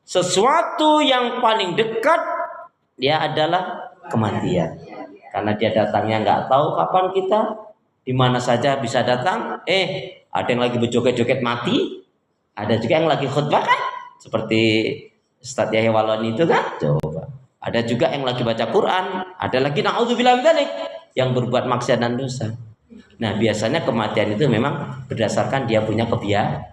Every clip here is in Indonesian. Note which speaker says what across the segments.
Speaker 1: sesuatu yang paling dekat dia adalah kematian. Karena dia datangnya nggak tahu kapan kita, di mana saja bisa datang. Ada yang lagi berjoget-joget mati, ada juga yang lagi khutbah kan, seperti Ustadz Yahya Waloni itu kan. Coba. Ada juga yang lagi baca Quran, ada lagi na'udzubillah min dzalik yang berbuat maksiat dan dosa. Nah, biasanya kematian itu memang berdasarkan dia punya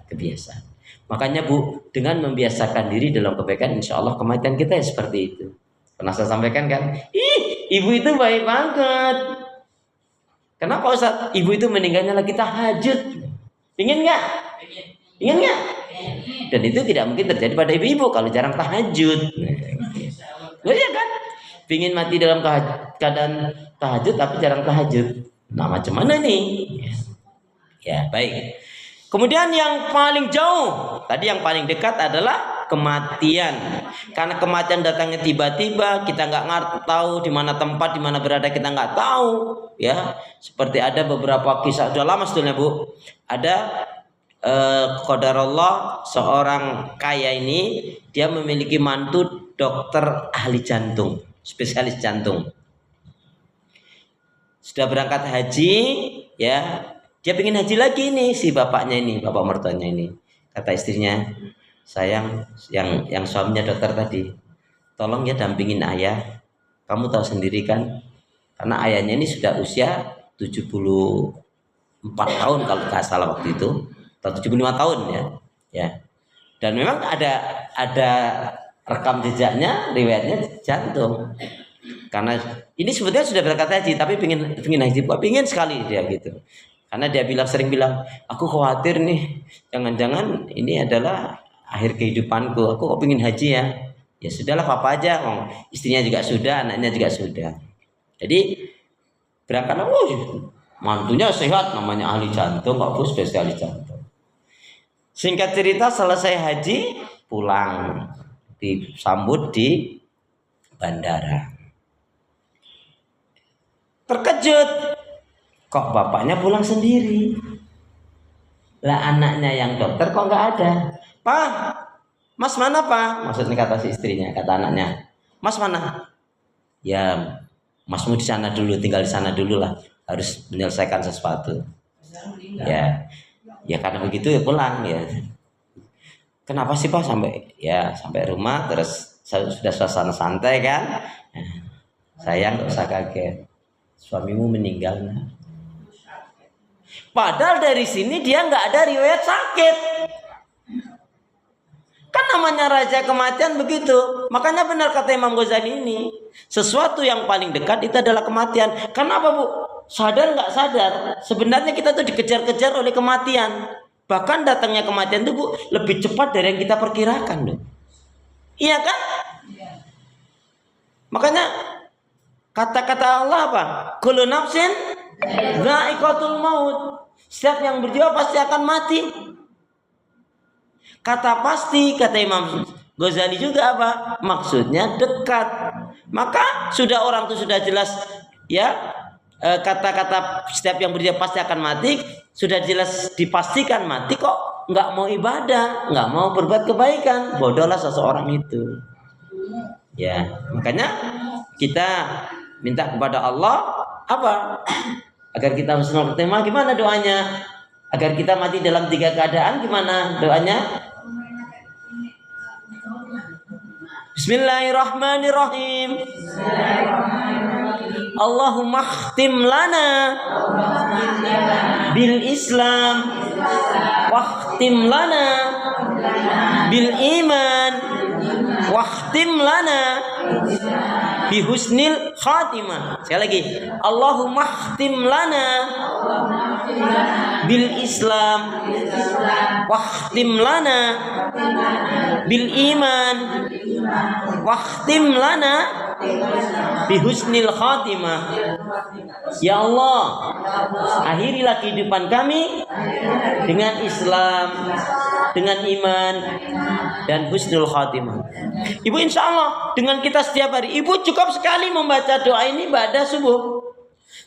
Speaker 1: kebiasaan. Makanya Bu, dengan membiasakan diri dalam kebaikan, insya Allah kematian kita ya seperti itu. Pernah saya sampaikan kan? Ibu itu baik banget. Kenapa Ustaz? Ibu itu meninggalnya lagi tahajud. Ingin nggak? Ingin nggak? Dan itu tidak mungkin terjadi pada ibu-ibu kalau jarang tahajud. Iya kan? Pingin mati dalam keadaan tahajud tapi jarang tahajud. Nah, macam mana nih? Ya, baik. Kemudian yang paling jauh, tadi yang paling dekat adalah kematian. Karena kematian datangnya tiba-tiba, kita nggak tahu di mana tempat, di mana berada, kita nggak tahu. Ya, seperti ada beberapa kisah, sudah lama sebetulnya Bu. Ada qadarullah, seorang kaya ini, dia memiliki mantu dokter ahli jantung, spesialis jantung. Sudah berangkat haji, ya, dia pengen haji lagi nih si bapaknya ini, bapak mertuanya ini. Kata istrinya, sayang, yang suaminya dokter tadi, tolong ya dampingin ayah. Kamu tahu sendiri kan, karena ayahnya ini sudah usia 74 tahun kalau nggak salah waktu itu, atau 75 tahun ya. Dan memang ada rekam jejaknya, riwayatnya jantung. Karena ini sebetulnya sudah berangkat haji, tapi pingin haji, pingin sekali dia gitu. Karena dia sering bilang, aku khawatir nih, jangan-jangan ini adalah akhir kehidupanku. Aku kok pingin haji ya. Ya sudahlah, apa aja. Istrinya juga sudah, anaknya juga sudah. Jadi berangkat, mantunya sehat, namanya ahli jantung, kok spesialis jantung. Singkat cerita, selesai haji, pulang, disambut di bandara. Terkejut, kok bapaknya pulang sendiri? Lah anaknya yang dokter kok nggak ada? Pak, Mas mana Pak? Maksudnya kata si istrinya, kata anaknya, Mas mana? Ya, Masmu di sana dulu, tinggal di sana dulu lah. Harus menyelesaikan sesuatu. Ya karena begitu ya pulang ya. Kenapa sih Pak sampai rumah terus sudah suasana santai kan? Sayang, nggak usah kaget. Suamimu meninggal. Padahal dari sini dia nggak ada riwayat sakit. Kan namanya raja kematian begitu. Makanya benar kata Imam Ghazali ini, sesuatu yang paling dekat itu adalah kematian. Kenapa Bu? Sadar nggak sadar, sebenarnya kita tuh dikejar-kejar oleh kematian. Bahkan datangnya kematian itu Bu lebih cepat dari yang kita perkirakan loh. Iya kan? Makanya kata-kata Allah apa? Kullu nafsin dha'iqatul maut. Setiap yang berjiwa pasti akan mati. Kata pasti, kata Imam Ghazali juga apa? Maksudnya dekat. Maka orang itu sudah jelas ya, kata-kata setiap yang berjiwa pasti akan mati sudah jelas dipastikan mati, kok nggak mau ibadah, nggak mau berbuat kebaikan. Bodohlah seseorang itu. Ya, makanya kita minta kepada Allah apa? Agar kita husnul khotimah. Gimana doanya? Agar kita mati dalam 3 keadaan, gimana doanya? Bismillahirrahmanirrahim. Allahumma khtim lana bil Islam wa khtim lana bil iman wa khtim lana bi husnil khatimah. Sekali lagi, Allahumma khtim lana bil Islam wa khtim lana bil iman wa khtim lana bi husnil khatimah. Ya Allah, akhirilah kehidupan kami dengan Islam, dengan iman dan husnul khatimah. Ibu, insya Allah dengan kita setiap hari, ibu cukup sekali membaca doa ini pada subuh.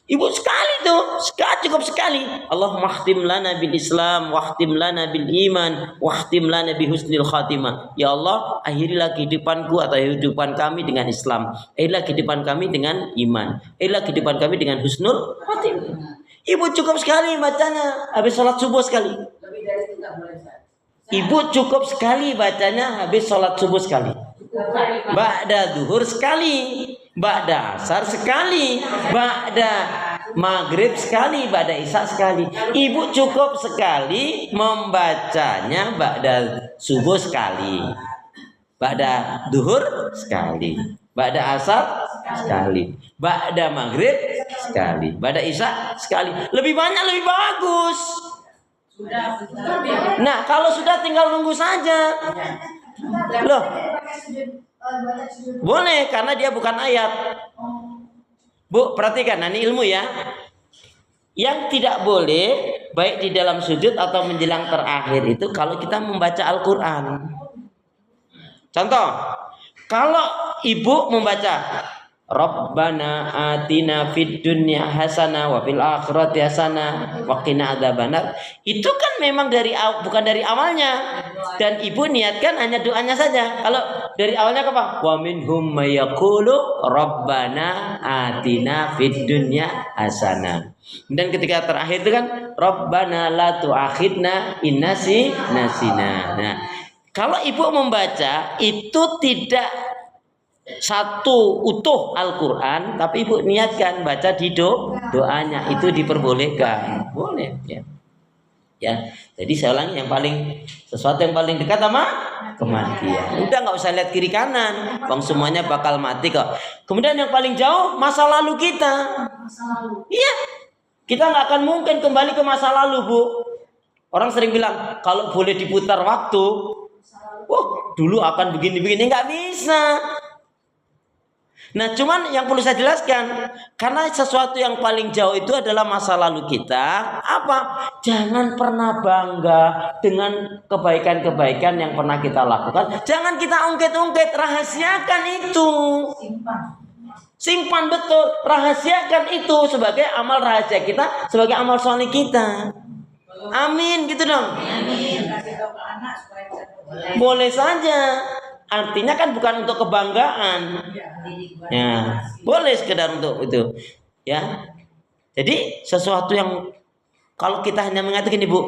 Speaker 1: Ibu sekali tuh, cukup sekali. Allahumma khtim lana bil Islam, wahtim lana bil iman, wahtim lana bi husnil khatimah. Ya Allah, akhirilah kehidupanku atau kehidupan kami dengan Islam. Akhirilah kehidupan kami dengan iman. Akhirilah kehidupan kami dengan husnul khatimah. Ibu cukup sekali bacanya habis sholat subuh sekali. Ibu cukup sekali bacanya habis sholat subuh sekali. Ba'da zuhur sekali, ba'da asar sekali, ba'da maghrib sekali, ba'da isya sekali. Ibu cukup sekali membacanya ba'da subuh sekali, ba'da zuhur sekali, ba'da asar sekali, ba'da maghrib sekali, ba'da isya sekali. Lebih banyak lebih bagus. Nah, kalau sudah tinggal nunggu saja. Loh, boleh karena dia bukan ayat. Bu, perhatikan, nah ini ilmu ya. Yang tidak boleh baik di dalam sujud atau menjelang terakhir itu kalau kita membaca Al-Quran. Contoh, kalau ibu membaca Rabbana atina fid dunya hasanah wa fil akhirati hasanah wa qina adzabannar, itu kan memang bukan dari awalnya, dan ibu niatkan hanya doanya saja. Kalau dari awalnya apa? Wa minhum may yaqulu rabbana atina fid dunya hasanah. Dan ketika terakhir itu kan Rabbana la tu'akhidna in nasina. Nah, kalau ibu membaca itu tidak satu utuh Al-Quran, tapi ibu niatkan baca di doanya, itu diperbolehkan, boleh ya. Ya, jadi saya ulangi, sesuatu yang paling dekat sama kematian. Udah nggak usah lihat kiri kanan, bang semuanya bakal mati kok. Kemudian yang paling jauh masa lalu kita. Iya, kita nggak akan mungkin kembali ke masa lalu, Bu. Orang sering bilang kalau boleh diputar waktu, dulu akan begini-begini, nggak bisa. Nah, cuman yang perlu saya jelaskan, karena sesuatu yang paling jauh itu adalah masa lalu kita, apa? Jangan pernah bangga dengan kebaikan-kebaikan yang pernah kita lakukan. Jangan kita ungkit-ungkit, rahasiakan itu. Simpan betul, rahasiakan itu sebagai amal rahasia kita, sebagai amal soleh kita. Amin, gitu dong. Boleh saja. Artinya kan bukan untuk kebanggaan. Ya, boleh sekedar untuk itu. Ya. Jadi sesuatu yang kalau kita hanya mengatakan Ibu,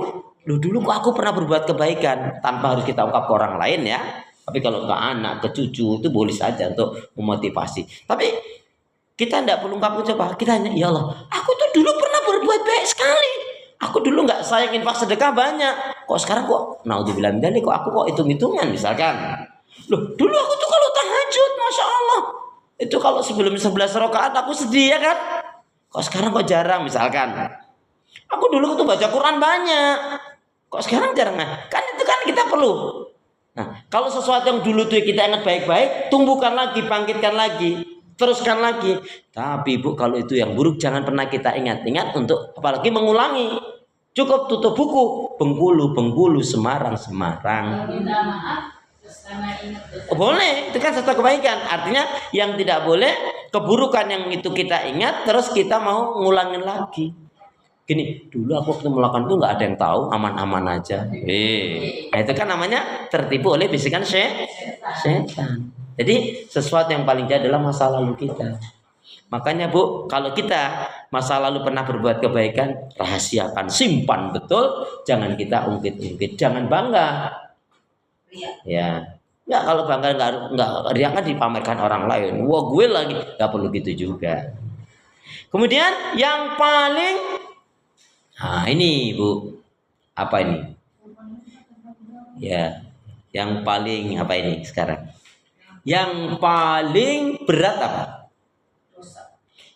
Speaker 1: dulu kok aku pernah berbuat kebaikan, tanpa harus kita ungkap ke orang lain ya. Tapi kalau ke anak, ke cucu itu boleh saja untuk memotivasi. Tapi kita tidak perlu ungkap coba. Kita hanya, ya Allah, aku tuh dulu pernah berbuat baik sekali. Aku dulu nggak sayang infak sedekah banyak. Kok sekarang kok naudzubillah min dzalik, kok aku kok hitung-hitungan misalkan. Loh, dulu aku tuh kalau tahajud, masya Allah, itu kalau sebelum 11 rakaat aku sedih ya kan. Kok sekarang kok jarang misalkan. Aku dulu tuh baca Quran banyak. Kok sekarang jarang? Nah, kan itu kan kita perlu. Nah, kalau sesuatu yang dulu tuh kita ingat baik-baik, tumbuhkan lagi, bangkitkan lagi, teruskan lagi. Tapi Bu, kalau itu yang buruk jangan pernah kita ingat-ingat untuk apalagi mengulangi. Cukup tutup buku. Bengkulu, Semarang. Boleh, itu kan satu kebaikan. Artinya yang tidak boleh keburukan yang itu kita ingat terus kita mau ngulangin lagi. Gini, dulu aku waktu melakukan itu nggak ada yang tahu, aman-aman aja. Nah itu kan namanya tertipu oleh bisikan setan. Jadi sesuatu yang paling jahat adalah masa lalu kita. Makanya Bu, kalau kita masa lalu pernah berbuat kebaikan, rahasiakan, simpan betul, jangan kita ungkit-ungkit, jangan bangga. Ya, nggak, kalau bangga nggak riak kan dipamerkan orang lain. Wah gue lagi, nggak perlu gitu juga. Kemudian yang paling, nah ini Bu, apa ini? Ya, yang paling apa ini sekarang? Yang paling berat apa?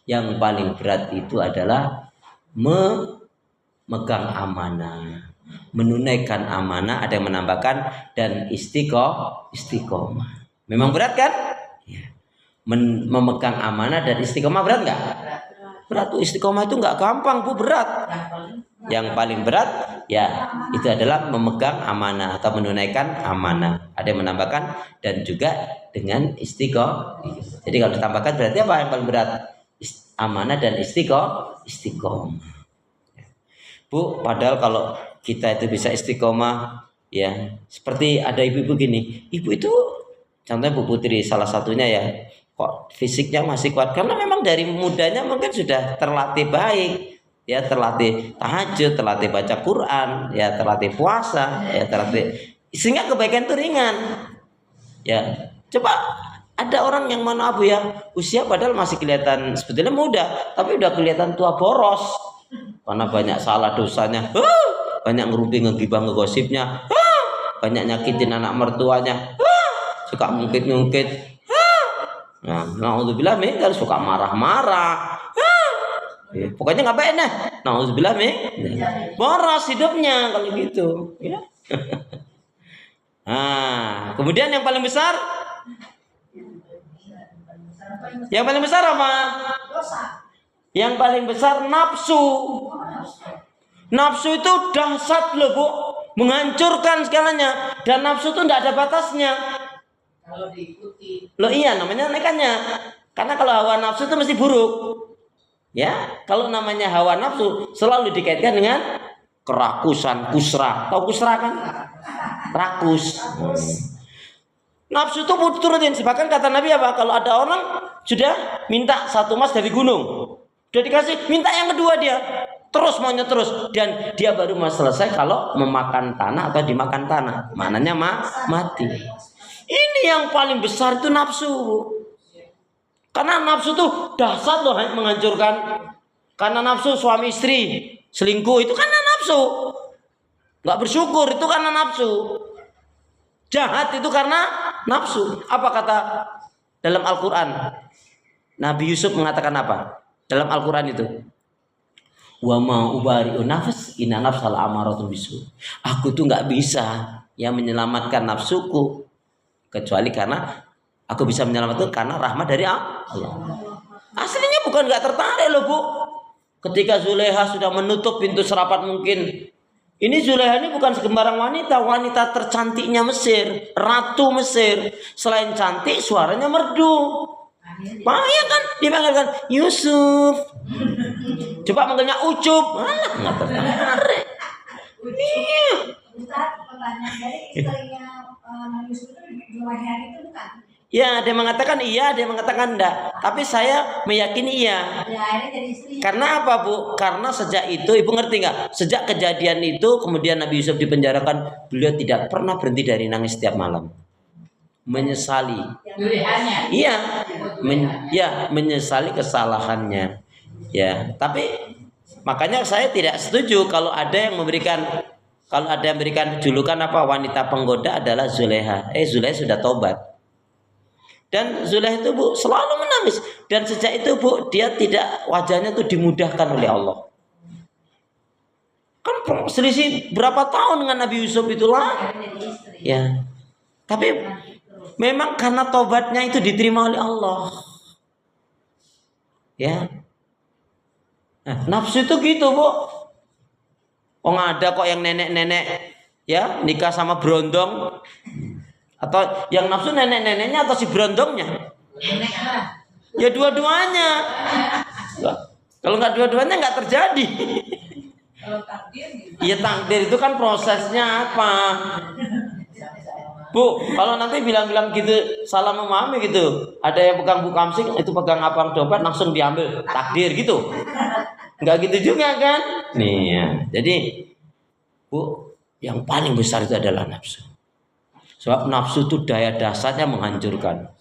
Speaker 1: Yang paling berat itu adalah memegang amanah, menunaikan amanah. Ada yang menambahkan dan istiqomah. Memang berat kan? Ya. Memegang amanah dan istiqomah berat nggak? Berat tuh, istiqomah itu nggak gampang Bu, berat. Yang paling berat ya itu adalah memegang amanah atau menunaikan amanah. Ada yang menambahkan dan juga dengan istiqomah. Jadi kalau ditambahkan berarti apa yang paling berat? amanah dan istiqomah. Bu, padahal kalau kita itu bisa istiqomah, ya seperti ada ibu-ibu gini, ibu itu contohnya Bu Putri salah satunya ya, kok fisiknya masih kuat karena memang dari mudanya mungkin sudah terlatih baik, ya terlatih tahajud, terlatih baca Quran, ya terlatih puasa, ya terlatih, sehingga kebaikan itu ringan. Ya, coba ada orang yang mana Bu ya, usia padahal masih kelihatan sebetulnya muda, tapi udah kelihatan tua boros karena banyak salah dosanya, banyak ngerumpi, ngegibah, ngegosipnya, banyak nyakitin anak mertuanya, suka ngungkit-ngungkit. Nah, naudzubillah min kalau suka marah-marah. Pokoknya nggak baik nah. Naudzubillah min. Boros hidupnya kalau gitu, ya. Nah, kemudian yang paling besar, yang paling besar apa? Yang paling besar nafsu. Nafsu itu dahsyat loh Bu, menghancurkan segalanya. Dan nafsu itu tidak ada batasnya. Kalau diikuti. Loh iya, namanya nekannya. Karena kalau hawa nafsu itu mesti buruk. Ya, kalau namanya hawa nafsu selalu dikaitkan dengan kerakusan, kusra. Tahu kusra kan? Rakus. Nafsu itu turutin. Bahkan kata Nabi apa? Kalau ada orang sudah minta 1 emas dari gunung, sudah dikasih, minta yang kedua dia. Terus maunya terus, dan dia baru mau selesai kalau memakan tanah atau dimakan tanah. Maknanya mati. Ini yang paling besar itu nafsu. Karena nafsu tuh dahsyat loh menghancurkan. Karena nafsu suami istri selingkuh itu karena nafsu. Nggak bersyukur itu karena nafsu. Jahat itu karena nafsu. Apa kata dalam Al-Quran? Nabi Yusuf mengatakan apa dalam Al-Quran itu? Wa ma ubari'u nafs inna nafsal amaratun bisu. Aku tuh nggak bisa ya menyelamatkan nafsuku kecuali karena aku bisa menyelamatkan karena rahmat dari Allah. Aslinya bukan nggak tertarik loh Bu. Ketika Zulaiha sudah menutup pintu serapat mungkin. Ini Zulaiha ini bukan segembarang wanita, wanita tercantiknya Mesir, ratu Mesir. Selain cantik, suaranya merdu. Bahaya kan, dipanggilkan Yusuf. Coba manggilnya Ucup, malah nggak tertarik. Iya. Pertanyaan dari istrinya Yusuf itu Zulaiha itu bukan? Ya, ada yang mengatakan iya, ada yang mengatakan enggak. Tapi saya meyakini iya. Karena apa Bu? Karena sejak itu, Ibu ngerti nggak? Sejak kejadian itu, kemudian Nabi Yusuf dipenjarakan, beliau tidak pernah berhenti dari nangis setiap malam. Menyesali. Iya, menyesali kesalahannya. Ya, tapi makanya saya tidak setuju kalau ada yang memberikan julukan apa wanita penggoda adalah Zulaiha. Zulaiha sudah tobat. Dan Zulaiha itu Bu selalu menangis. Dan sejak itu Bu dia tidak, wajahnya itu dimudahkan oleh Allah. Kan selisih berapa tahun dengan Nabi Yusuf itulah. Ya. Tapi memang karena tobatnya itu diterima oleh Allah. Ya. Nah, nafsu itu gitu Bu. Ada kok yang nenek-nenek ya nikah sama berondong. Atau yang nafsu nenek-neneknya atau si berondongnya? Ya dua-duanya. Kalau nggak dua-duanya nggak terjadi. Iya takdir itu kan prosesnya apa? Bu, kalau nanti bilang-bilang gitu salah memahami gitu. Ada yang pegang buku kamsing, itu pegang abang dompet langsung diambil, takdir gitu. Nggak gitu juga kan? Nih ya. Jadi Bu, yang paling besar itu adalah nafsu. Sebab nafsu itu daya dasarnya menghancurkan.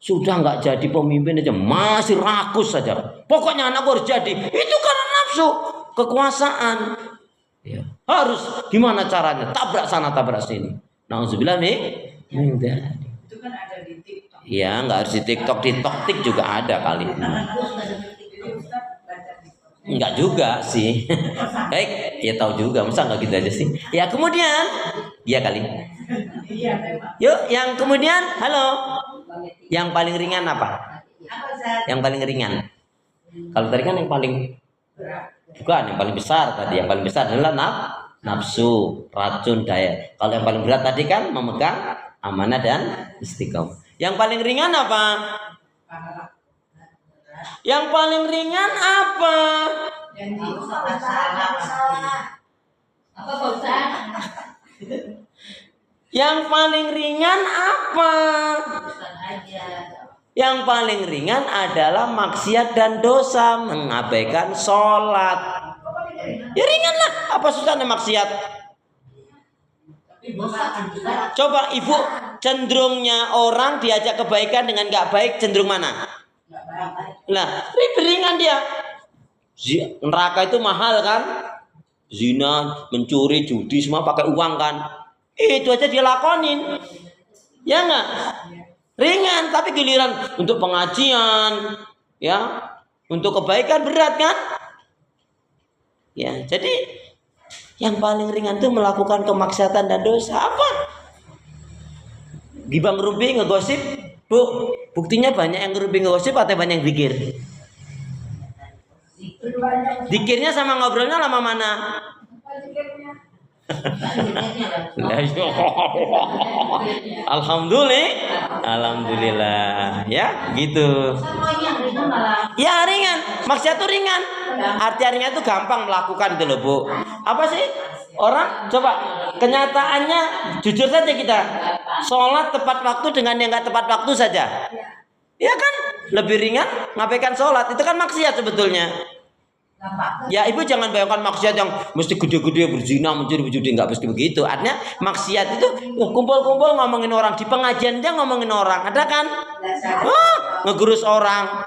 Speaker 1: Sudah nggak jadi pemimpin aja masih rakus saja. Pokoknya anakku harus jadi. Itu karena nafsu, kekuasaan. Ya. Harus gimana caranya? Tabrak sana, tabrak sini. Nauzubillah min. Itu kan ada di TikTok. Iya, nggak harus di TikTok, di Toktik juga ada kali ini. Enggak juga sih. Baik, ya tahu juga, masa nggak gitu aja sih. Ya kemudian, ya kali. Yuk, yang kemudian, halo. Yang paling ringan apa? Yang paling ringan. Kalau tadi kan yang paling bukan, yang paling besar tadi. Yang paling besar adalah nafsu, racun, daya. Kalau yang paling berat tadi kan memegang amanah dan istiqomah. Yang paling ringan apa? Yang paling ringan apa?
Speaker 2: Apa Ustaz?
Speaker 1: Yang paling ringan apa?
Speaker 2: Ustaz aja.
Speaker 1: Yang paling ringan adalah maksiat dan dosa, mengabaikan sholat. Ya ringan lah, apa susahnya maksiat?
Speaker 2: Tapi dosa kan Ustaz.
Speaker 1: Coba ibu, cenderungnya orang diajak kebaikan dengan gak baik cenderung mana? Nah, lebih ringan dia. Neraka itu mahal kan? Zina, mencuri, judi semua pakai uang kan? Itu aja dia lakonin. Ya enggak? Ringan, tapi giliran untuk pengajian, ya, untuk kebaikan berat kan? Ya, jadi yang paling ringan itu melakukan kemaksiatan dan dosa apa? Gibang rumpi ngegosip, Bu, buktinya banyak yang rumpi ngegosip atau banyak yang zikir? Zikirnya sama ngobrolnya lama mana? Alhamdulillah, ya gitu. Ya ringan, maksiat itu ringan. Artinya ringan itu gampang melakukan itu loh Bu. Apa sih? Orang coba kenyataannya jujur saja kita. Sholat tepat waktu dengan yang nggak tepat waktu saja. Ya kan? Lebih ringan ngabaikan sholat. Itu kan maksiat sebetulnya. Ya ibu jangan bayangkan maksiat yang mesti gede-gede berzina, mencuri, berjudi, nggak mesti begitu. Artinya maksiat itu kumpul-kumpul ngomongin orang, di pengajian dia ngomongin orang, ada kan? Ngegurus orang.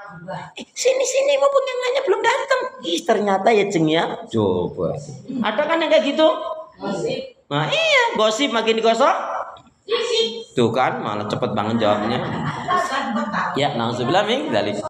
Speaker 1: Sini mumpung yang nanya belum datang. Ternyata ya Ceng ya. Coba. Ada kan yang kayak gitu? Nah iya, gosip makin digosok. Tuh kan malah cepet banget jawabnya. Ya, nauzubillah min dzalik.